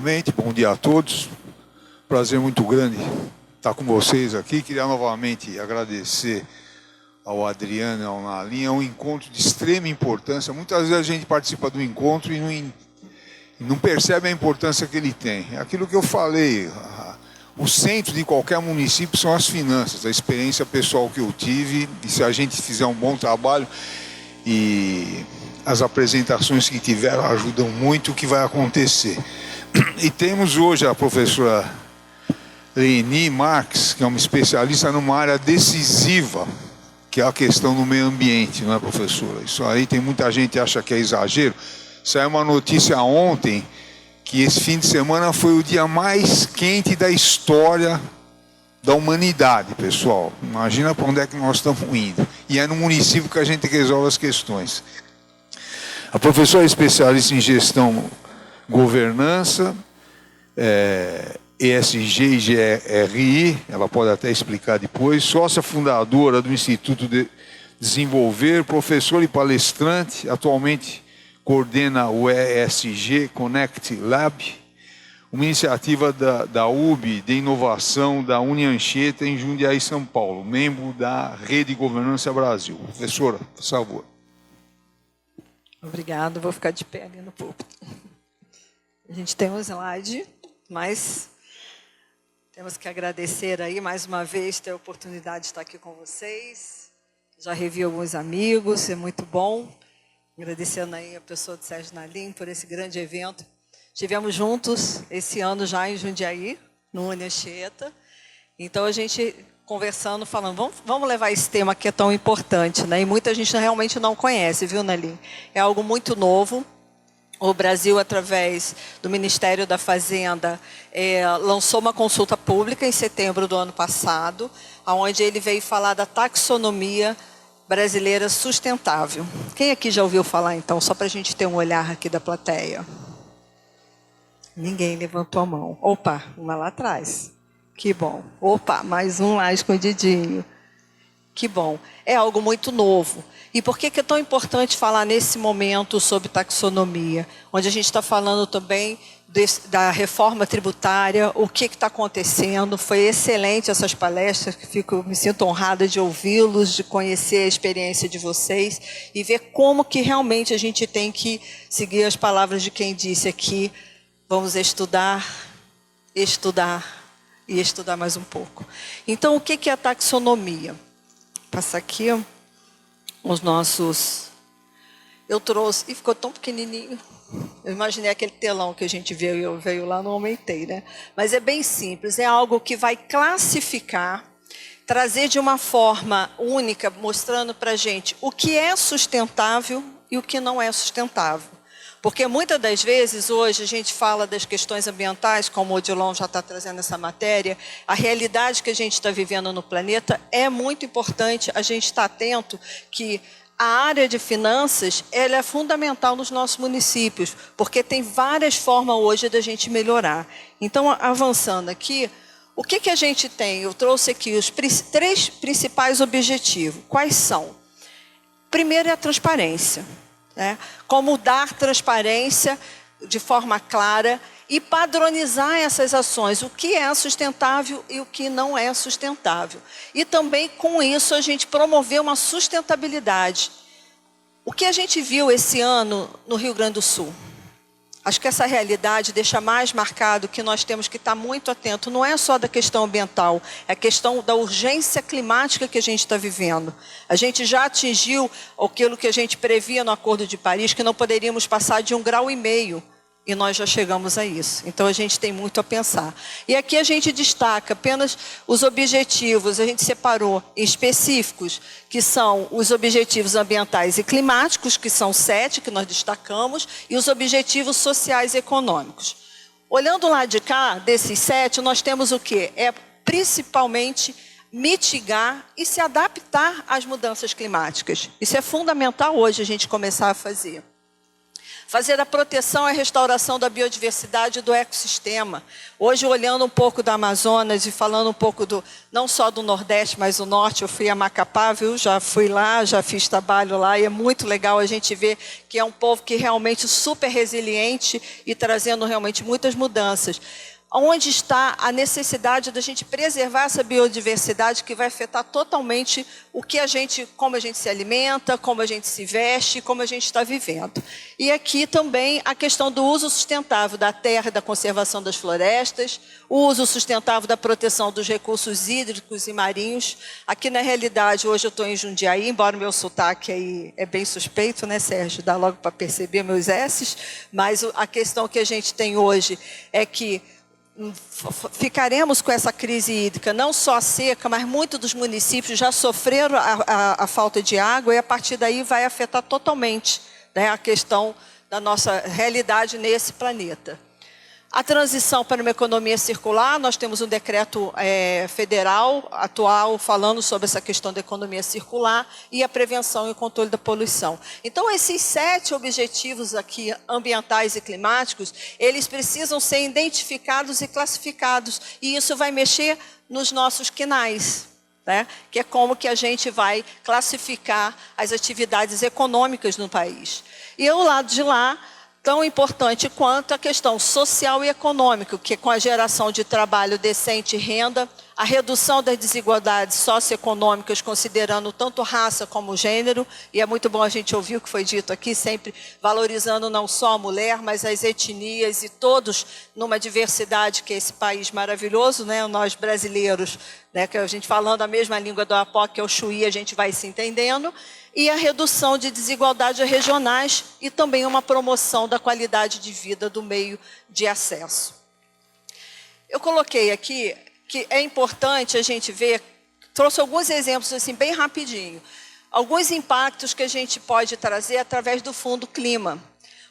novamente, bom dia a todos. Prazer muito grande estar com vocês aqui. Queria novamente agradecer ao Adriano e ao Nalim. É um encontro de extrema importância. Muitas vezes a gente participa do encontro e não percebe a importância que ele tem. É aquilo que eu falei, o centro de qualquer município são as finanças, a experiência pessoal que eu tive, e se a gente fizer um bom trabalho, e as apresentações que tiveram ajudam muito o que vai acontecer. E temos hoje a professora Leni Marques, que é uma especialista numa área decisiva, que é a questão do meio ambiente, não é, professora? Isso aí tem muita gente que acha que é exagero. Saiu uma notícia ontem que esse fim de semana foi o dia mais quente da história da humanidade, pessoal. Imagina para onde é que nós estamos indo. E é no município que a gente resolve as questões. A professora é especialista em gestão, governança, ESG e GRI, ela pode até explicar depois, sócia fundadora do Instituto de Desenvolver, professora e palestrante, atualmente coordena o ESG Connect Lab, uma iniciativa da UB de inovação da Unianchieta em Jundiaí, São Paulo, membro da Rede Governança Brasil. Professora, por favor. Obrigada, vou ficar de pé ali no púlpito. A gente tem um slide, mas temos que agradecer aí mais uma vez ter a oportunidade de estar aqui com vocês. Já revi alguns amigos, é muito bom. Agradecendo aí a pessoa do Sérgio Nalim por esse grande evento. Estivemos juntos esse ano já em Jundiaí, no Unianchieta. Então a gente conversando, falando, vamos levar esse tema que é tão importante, né? E muita gente realmente não conhece, viu, Nalim? É algo muito novo. O Brasil, através do Ministério da Fazenda, lançou uma consulta pública em setembro do ano passado, onde ele veio falar da taxonomia brasileira sustentável. Quem aqui já ouviu falar, então, só para a gente ter um olhar aqui da plateia? Ninguém levantou a mão. Opa, uma lá atrás. Que bom. Opa, mais um lá escondidinho. Que bom. É algo muito novo. E por que é tão importante falar nesse momento sobre taxonomia? Onde a gente está falando também da reforma tributária, o que está acontecendo. Foi excelente essas palestras, que me sinto honrada de ouvi-los, de conhecer a experiência de vocês e ver como que realmente a gente tem que seguir as palavras de quem disse aqui, vamos estudar, estudar e estudar mais um pouco. Então, o que é a taxonomia? Passa aqui os nossos... Eu trouxe... E ficou tão pequenininho. Eu imaginei aquele telão que a gente veio lá, não aumentei, né? Mas é bem simples. É algo que vai classificar, trazer de uma forma única, mostrando para a gente o que é sustentável e o que não é sustentável. Porque muitas das vezes, hoje, a gente fala das questões ambientais, como o Odilon já está trazendo essa matéria, a realidade que a gente está vivendo no planeta, é muito importante a gente estar atento que a área de finanças ela é fundamental nos nossos municípios, porque tem várias formas hoje da gente melhorar. Então, avançando aqui, o que a gente tem? Eu trouxe aqui os 3 principais objetivos. Quais são? Primeiro é a transparência. Como dar transparência de forma clara e padronizar essas ações, o que é sustentável e o que não é sustentável. E também, com isso, a gente promover uma sustentabilidade. O que a gente viu esse ano no Rio Grande do Sul? Acho que essa realidade deixa mais marcado que nós temos que estar muito atento. Não é só da questão ambiental, é a questão da urgência climática que a gente está vivendo. A gente já atingiu aquilo que a gente previa no Acordo de Paris, que não poderíamos passar de 1,5 graus, e nós já chegamos a isso. Então, a gente tem muito a pensar. E aqui a gente destaca apenas os objetivos, a gente separou específicos, que são os objetivos ambientais e climáticos, que são 7, que nós destacamos, e os objetivos sociais e econômicos. Olhando lá de cá, desses 7, nós temos o quê? É principalmente mitigar e se adaptar às mudanças climáticas. Isso é fundamental hoje a gente começar a fazer. fazer a proteção e a restauração da biodiversidade do ecossistema. Hoje, olhando um pouco da Amazonas e falando um pouco não só do Nordeste, mas do Norte, eu fui a Macapá, viu? Já fui lá, já fiz trabalho lá, e é muito legal a gente ver que é um povo que realmente super resiliente e trazendo realmente muitas mudanças. Onde está a necessidade da gente preservar essa biodiversidade que vai afetar totalmente como a gente se alimenta, como a gente se veste, como a gente está vivendo. E aqui também a questão do uso sustentável da terra e da conservação das florestas, o uso sustentável da proteção dos recursos hídricos e marinhos. Aqui, na realidade, hoje eu estou em Jundiaí, embora o meu sotaque aí é bem suspeito, né, Sérgio? Dá logo para perceber meus S's, mas a questão que a gente tem hoje é que ficaremos com essa crise hídrica, não só a seca, mas muitos dos municípios já sofreram a falta de água e a partir daí vai afetar totalmente, né, a questão da nossa realidade nesse planeta. A transição para uma economia circular, nós temos um decreto federal atual falando sobre essa questão da economia circular e a prevenção e o controle da poluição. Então, esses 7 objetivos aqui, ambientais e climáticos, eles precisam ser identificados e classificados, e isso vai mexer nos nossos quinais, né? Que é como que a gente vai classificar as atividades econômicas no país. E ao lado de lá, tão importante quanto a questão social e econômica, que com a geração de trabalho decente e renda, a redução das desigualdades socioeconômicas, considerando tanto raça como gênero, e é muito bom a gente ouvir o que foi dito aqui, sempre valorizando não só a mulher, mas as etnias e todos numa diversidade que é esse país maravilhoso, né? Nós brasileiros, né, que a gente falando a mesma língua do Apoc, que é o Chuí, a gente vai se entendendo, e a redução de desigualdades regionais e também uma promoção da qualidade de vida do meio de acesso. Eu coloquei aqui que é importante a gente ver, trouxe alguns exemplos assim bem rapidinho, alguns impactos que a gente pode trazer através do Fundo Clima.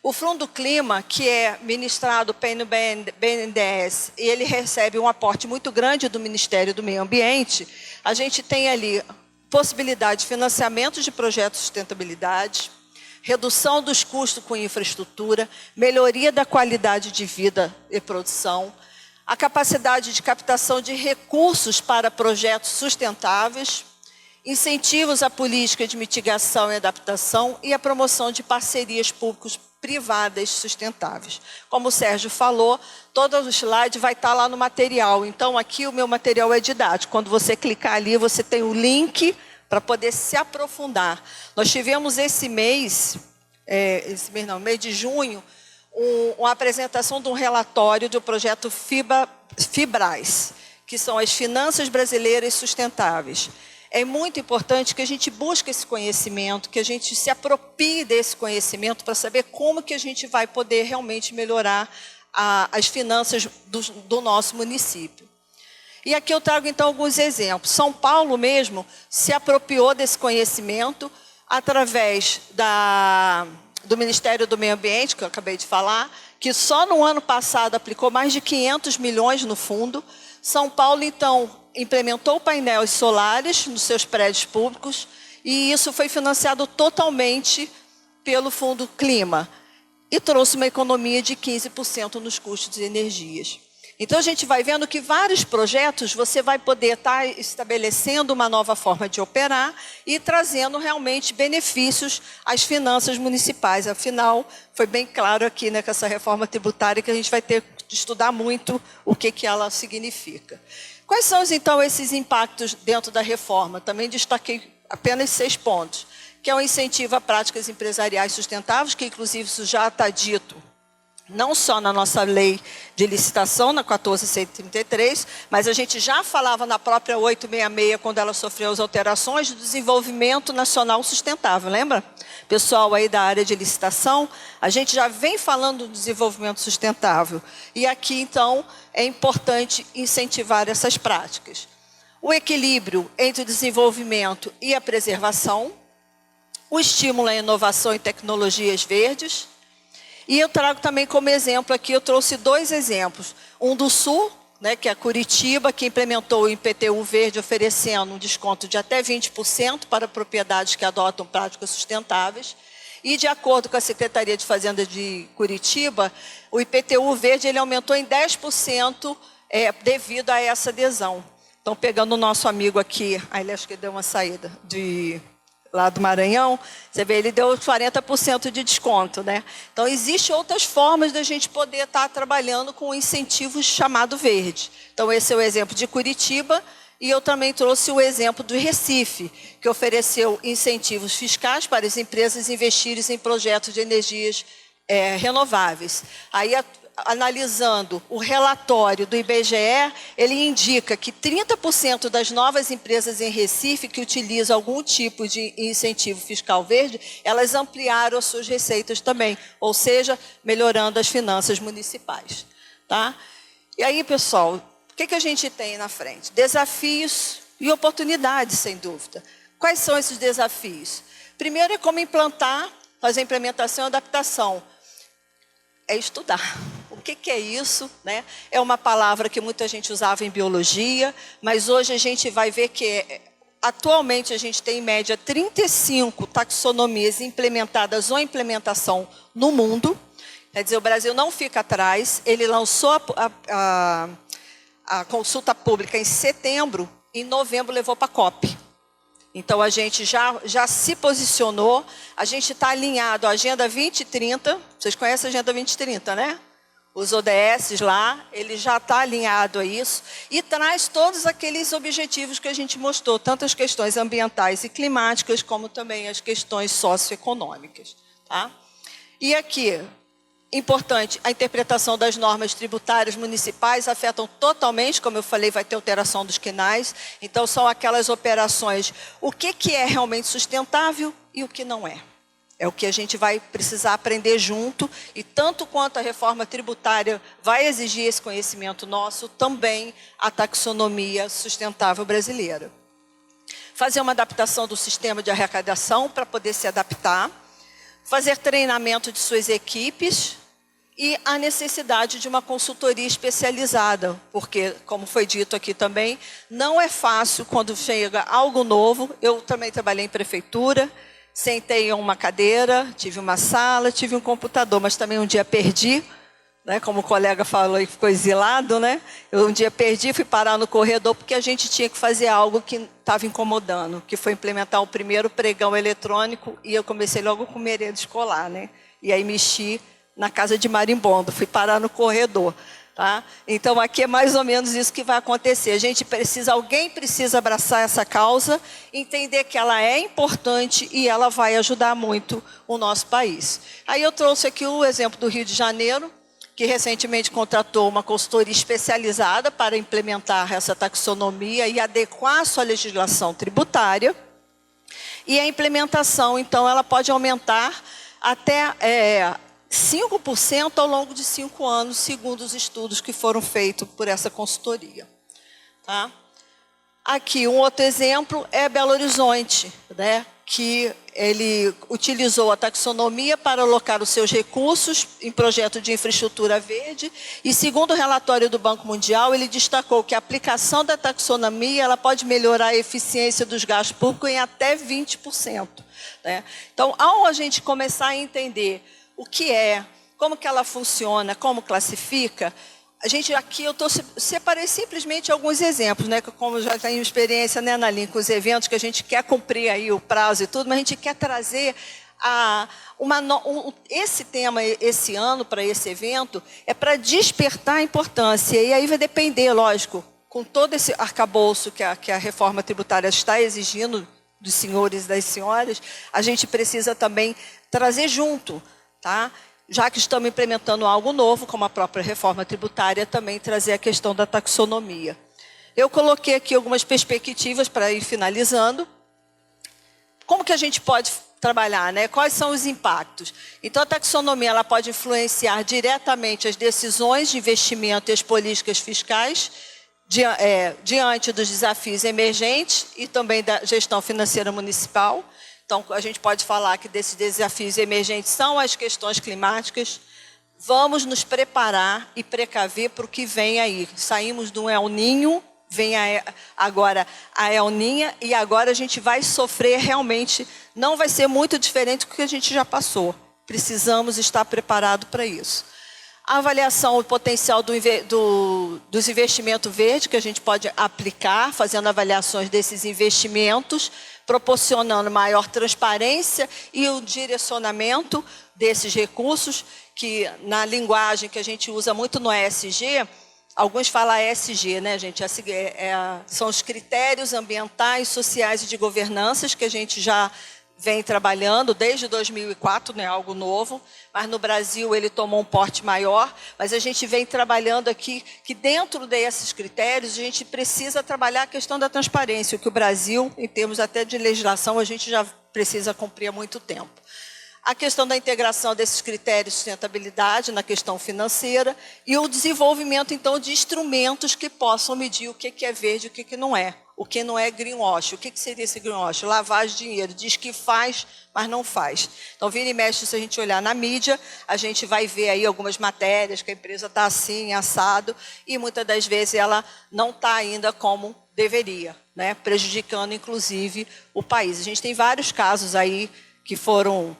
O Fundo Clima, que é ministrado pelo BNDES, e ele recebe um aporte muito grande do Ministério do Meio Ambiente, a gente tem ali possibilidade de financiamento de projetos de sustentabilidade, redução dos custos com infraestrutura, melhoria da qualidade de vida e produção, a capacidade de captação de recursos para projetos sustentáveis, incentivos à política de mitigação e adaptação e a promoção de parcerias públicos-privadas sustentáveis. Como o Sérgio falou, todo o slide vai estar lá no material. Então, aqui o meu material é didático. Quando você clicar ali, você tem o link para poder se aprofundar. Nós tivemos esse mês mês de junho, uma apresentação de um relatório do projeto FIBRAS, que são as Finanças Brasileiras Sustentáveis. É muito importante que a gente busque esse conhecimento, que a gente se aproprie desse conhecimento para saber como que a gente vai poder realmente melhorar as finanças do nosso município. E aqui eu trago, então, alguns exemplos. São Paulo mesmo se apropriou desse conhecimento através do Ministério do Meio Ambiente, que eu acabei de falar, que só no ano passado aplicou mais de 500 milhões no fundo. São Paulo, então, implementou painéis solares nos seus prédios públicos e isso foi financiado totalmente pelo Fundo Clima e trouxe uma economia de 15% nos custos de energias. Então, a gente vai vendo que vários projetos você vai poder estar estabelecendo uma nova forma de operar e trazendo realmente benefícios às finanças municipais. Afinal, foi bem claro aqui, né, com essa reforma tributária que a gente vai ter que estudar muito o que ela significa. Quais são, então, esses impactos dentro da reforma? Também destaquei apenas 6 pontos, que é o incentivo a práticas empresariais sustentáveis, que inclusive isso já está dito, não só na nossa lei de licitação, na 14.133, mas a gente já falava na própria 866, quando ela sofreu as alterações, do desenvolvimento nacional sustentável, lembra? Pessoal aí da área de licitação, a gente já vem falando do desenvolvimento sustentável. E aqui, então, é importante incentivar essas práticas. O equilíbrio entre o desenvolvimento e a preservação, o estímulo à inovação e tecnologias verdes. E eu trago também como exemplo aqui, eu trouxe 2 exemplos. Um do Sul, né, que é Curitiba, que implementou o IPTU verde, oferecendo um desconto de até 20% para propriedades que adotam práticas sustentáveis. E, de acordo com a Secretaria de Fazenda de Curitiba, o IPTU verde ele aumentou em 10% devido a essa adesão. Então, pegando o nosso amigo aqui, ele acho que deu uma saída lá do Maranhão, você vê, ele deu 40% de desconto, né? Então, existem outras formas da gente poder estar trabalhando com incentivos chamado verde. Então, esse é o exemplo de Curitiba, e eu também trouxe o exemplo do Recife, que ofereceu incentivos fiscais para as empresas investirem em projetos de energias renováveis. Aí, analisando o relatório do IBGE, ele indica que 30% das novas empresas em Recife que utilizam algum tipo de incentivo fiscal verde, elas ampliaram as suas receitas também, ou seja, melhorando as finanças municipais. Tá? E aí, pessoal, o que a gente tem na frente? Desafios e oportunidades, sem dúvida. Quais são esses desafios? Primeiro é como implantar, fazer implementação e adaptação. É estudar. O que é isso? Né? É uma palavra que muita gente usava em biologia, mas hoje a gente vai ver que atualmente a gente tem em média 35 taxonomias implementadas ou implementação no mundo. Quer dizer, o Brasil não fica atrás. Ele lançou a consulta pública em setembro, em novembro levou para a COP. Então, a gente já se posicionou, a gente está alinhado à Agenda 2030, vocês conhecem a Agenda 2030, né? Os ODS lá, ele já está alinhado a isso e traz todos aqueles objetivos que a gente mostrou, tanto as questões ambientais e climáticas, como também as questões socioeconômicas. Tá? E aqui, importante, a interpretação das normas tributárias municipais afetam totalmente, como eu falei, vai ter alteração dos quinais. Então, são aquelas operações, o que é realmente sustentável e o que não é. É o que a gente vai precisar aprender junto, e tanto quanto a reforma tributária vai exigir esse conhecimento nosso, também a taxonomia sustentável brasileira. Fazer uma adaptação do sistema de arrecadação para poder se adaptar, fazer treinamento de suas equipes e a necessidade de uma consultoria especializada, porque, como foi dito aqui também, não é fácil quando chega algo novo. Eu também trabalhei em prefeitura, sentei em uma cadeira, tive uma sala, tive um computador, mas também um dia perdi, né, como o colega falou e ficou exilado, né? Eu um dia perdi, fui parar no corredor porque a gente tinha que fazer algo que estava incomodando, que foi implementar o primeiro pregão eletrônico, e eu comecei logo com merenda escolar, né? E aí mexi na casa de marimbondo, fui parar no corredor. Tá? Então, aqui é mais ou menos isso que vai acontecer. Alguém precisa abraçar essa causa, entender que ela é importante e ela vai ajudar muito o nosso país. Aí eu trouxe aqui o exemplo do Rio de Janeiro, que recentemente contratou uma consultoria especializada para implementar essa taxonomia e adequar a sua legislação tributária. E a implementação, então, ela pode aumentar até 5% ao longo de 5 anos, segundo os estudos que foram feitos por essa consultoria. Tá? Aqui, um outro exemplo é Belo Horizonte, né? Que ele utilizou a taxonomia para alocar os seus recursos em projeto de infraestrutura verde, e, segundo o relatório do Banco Mundial, ele destacou que a aplicação da taxonomia ela pode melhorar a eficiência dos gastos públicos em até 20%. Né? Então, ao a gente começar a entender o que é, como que ela funciona, como classifica, eu separei simplesmente alguns exemplos, né? Como já tenho experiência, né, Naline, com os eventos, que a gente quer cumprir aí o prazo e tudo, mas a gente quer trazer esse tema esse ano para esse evento, é para despertar a importância. E aí vai depender, lógico, com todo esse arcabouço que a reforma tributária está exigindo dos senhores e das senhoras, a gente precisa também trazer junto, tá? Já que estamos implementando algo novo, como a própria reforma tributária, também trazer a questão da taxonomia. Eu coloquei aqui algumas perspectivas para ir finalizando. Como que a gente pode trabalhar, né? Quais são os impactos? Então, a taxonomia ela pode influenciar diretamente as decisões de investimento e as políticas fiscais diante dos desafios emergentes e também da gestão financeira municipal. Então, a gente pode falar que desses desafios emergentes são as questões climáticas. Vamos nos preparar e precaver para o que vem aí. Saímos do El Niño, vem agora a El Niña, e agora a gente vai sofrer realmente, não vai ser muito diferente do que a gente já passou. Precisamos estar preparados para isso. A avaliação, o potencial dos investimentos verdes, que a gente pode aplicar, fazendo avaliações desses investimentos, proporcionando maior transparência e o direcionamento desses recursos, que na linguagem que a gente usa muito no ESG, alguns falam ESG, né, gente? São os critérios ambientais, sociais e de governanças que a gente já vem trabalhando desde 2004, não é algo novo, mas no Brasil ele tomou um porte maior, mas a gente vem trabalhando aqui que dentro desses critérios a gente precisa trabalhar a questão da transparência, o que o Brasil, em termos até de legislação, a gente já precisa cumprir há muito tempo. A questão da integração desses critérios de sustentabilidade na questão financeira e o desenvolvimento, então, de instrumentos que possam medir o que é verde e o que não é. O que não é greenwash. O que seria esse greenwash? Lavagem de dinheiro. Diz que faz, mas não faz. Então, vira e mexe, se a gente olhar na mídia, a gente vai ver aí algumas matérias que a empresa está assim, assado, e muitas das vezes ela não está ainda como deveria, né? Prejudicando, inclusive, o país. A gente tem vários casos aí que foram...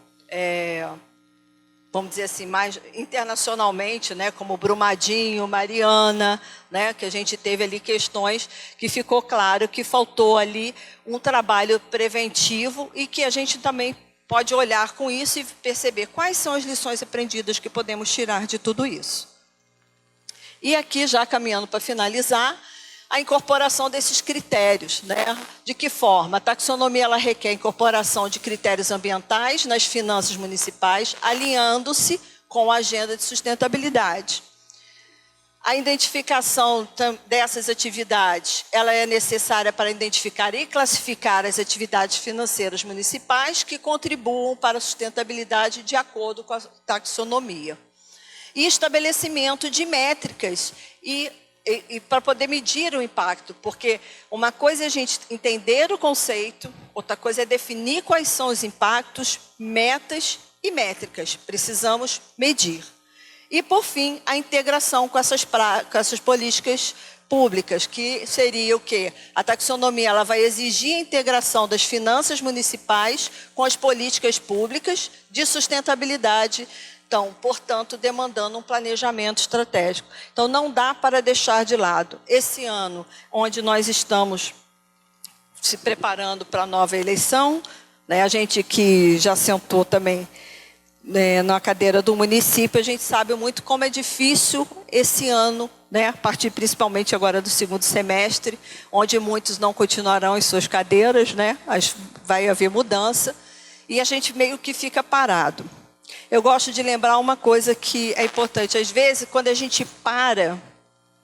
vamos dizer assim, mais internacionalmente, né, como Brumadinho, Mariana, né, que a gente teve ali questões que ficou claro que faltou ali um trabalho preventivo e que a gente também pode olhar com isso e perceber quais são as lições aprendidas que podemos tirar de tudo isso. E aqui, já caminhando para finalizar, a incorporação desses critérios, né? De que forma? A taxonomia ela requer a incorporação de critérios ambientais nas finanças municipais, alinhando-se com a agenda de sustentabilidade. A identificação dessas atividades ela é necessária para identificar e classificar as atividades financeiras municipais que contribuam para a sustentabilidade de acordo com a taxonomia. E estabelecimento de métricas e para poder medir o impacto, porque uma coisa é a gente entender o conceito, outra coisa é definir quais são os impactos, metas e métricas. Precisamos medir. E, por fim, a integração com essas políticas públicas, que seria o quê? A taxonomia ela vai exigir a integração das finanças municipais com as políticas públicas de sustentabilidade. Então, portanto, demandando um planejamento estratégico. Então, não dá para deixar de lado. Esse ano, onde nós estamos se preparando para a nova eleição, né, a gente que já sentou também na cadeira do município, a gente sabe muito como é difícil esse ano, né, a partir principalmente agora do segundo semestre, onde muitos não continuarão em suas cadeiras, né, vai haver mudança, e a gente meio que fica parado. Eu gosto de lembrar uma coisa que é importante. Às vezes, quando a gente para,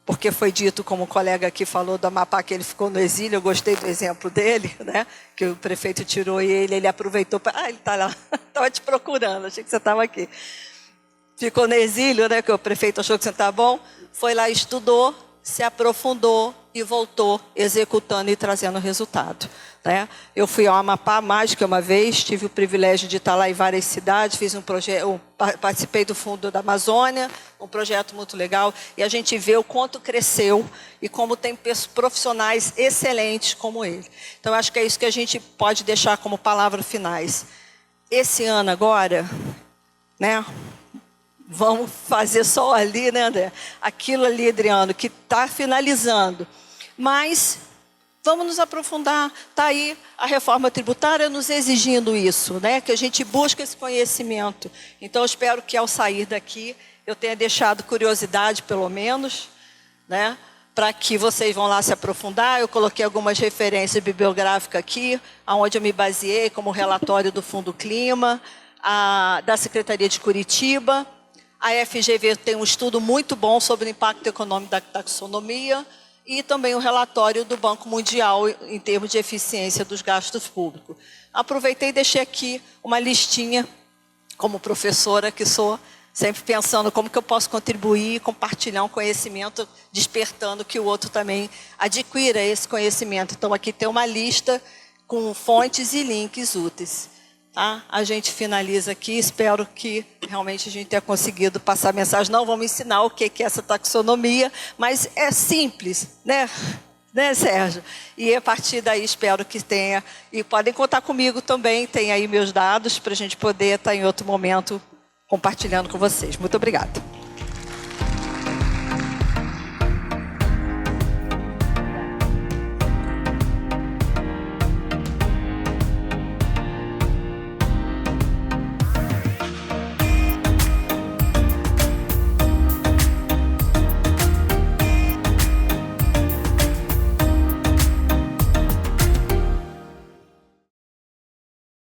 porque foi dito, como o colega aqui falou do Amapá, que ele ficou no exílio, eu gostei do exemplo dele, né? Que o prefeito tirou ele aproveitou para... ele está lá, estava te procurando, achei que você estava aqui. Ficou no exílio, né? Que o prefeito achou que você estava bom, foi lá, estudou, se aprofundou e voltou executando e trazendo resultado. Né? Eu fui ao Amapá mais que uma vez, tive o privilégio de estar lá em várias cidades, fiz um projeto, participei do Fundo da Amazônia, um projeto muito legal, e a gente vê o quanto cresceu e como tem profissionais excelentes como ele. Então, acho que é isso que a gente pode deixar como palavras finais. Esse ano agora, né? Vamos fazer só ali, né, André? Aquilo ali, Adriano, que está finalizando. Mas vamos nos aprofundar. Está aí a reforma tributária nos exigindo isso, né? Que a gente busque esse conhecimento. Então, eu espero que ao sair daqui, eu tenha deixado curiosidade, pelo menos, né? Para que vocês vão lá se aprofundar. Eu coloquei algumas referências bibliográficas aqui, onde eu me baseei, como o relatório do Fundo Clima, da Secretaria de Curitiba. A FGV tem um estudo muito bom sobre o impacto econômico da taxonomia e também o relatório do Banco Mundial em termos de eficiência dos gastos públicos. Aproveitei e deixei aqui uma listinha, como professora que sou, sempre pensando como que eu posso contribuir e compartilhar um conhecimento, despertando que o outro também adquira esse conhecimento. Então, aqui tem uma lista com fontes e links úteis. Tá? A gente finaliza aqui, espero que realmente a gente tenha conseguido passar a mensagem. Não vamos ensinar o que é essa taxonomia, mas é simples, né? Né, Sérgio? E a partir daí espero que tenha. E podem contar comigo também, tem aí meus dados para a gente poder estar em outro momento compartilhando com vocês. Muito obrigada.